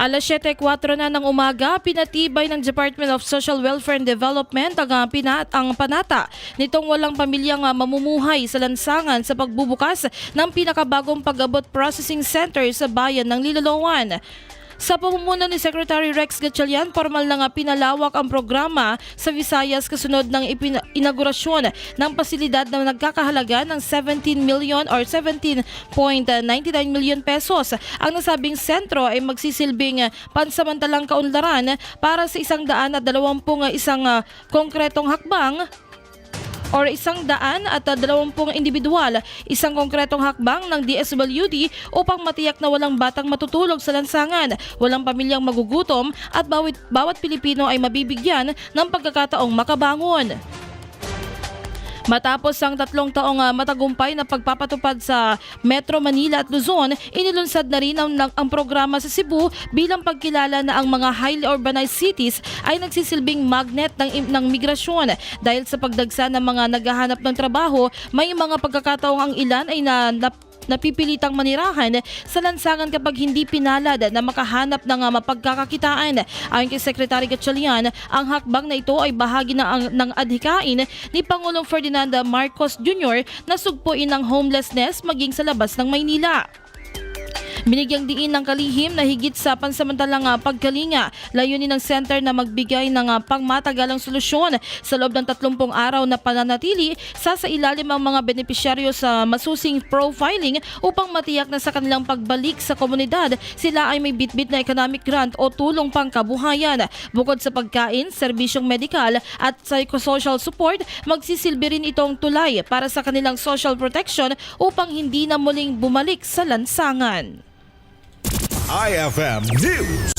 Alas 7:04 na ng umaga, pinatibay ng Department of Social Welfare and Development ang panata nitong walang pamilyang mamumuhay sa lansangan sa pagbubukas ng pinakabagong pag-abot processing center sa bayan ng Liloloan. Sa pamumuno ni Secretary Rex Gatchalian, formal na pinalawak ang programa sa Visayas kasunod ng inaugurasyon ng pasilidad na nagkakahalaga ng 17 million or 17.99 million pesos. Ang nasabing sentro ay magsisilbing pansamantalang kaunlaran para sa 121 konkretong hakbang or 120 individual, isang konkretong hakbang ng DSWD upang matiyak na walang batang matutulog sa lansangan, walang pamilyang magugutom at bawat Pilipino ay mabibigyan ng pagkakataong makabangon. Matapos ang 3 taong matagumpay na pagpapatupad sa Metro Manila at Luzon, inilunsad na rin ang programa sa Cebu bilang pagkilala na ang mga highly urbanized cities ay nagsisilbing magnet ng migrasyon. Dahil sa pagdagsa ng mga naghahanap ng trabaho, may mga pagkakataong ang ilan ay napipilitang manirahan sa lansangan kapag hindi pinalad na makahanap ng mapagkakakitaan. Ayon kay Secretary Gatchalian, ang hakbang na ito ay bahagi ng adhikain ni Pangulong Ferdinand Marcos Jr. na sugpuin ng homelessness maging sa labas ng Maynila. Binigyang diin ng kalihim na higit sa pansamantalang pagkalinga, layunin ng center na magbigay ng pangmatagalang solusyon sa loob ng 30 araw na pananatili sa ilalim ang mga benepisyaryo sa masusing profiling upang matiyak na sa kanilang pagbalik sa komunidad sila ay may bitbit na economic grant o tulong pangkabuhayan. Bukod sa pagkain, serbisyong medikal at psychosocial support, magsisilbi rin itong tulay para sa kanilang social protection upang hindi na muling bumalik sa lansangan. IFM News.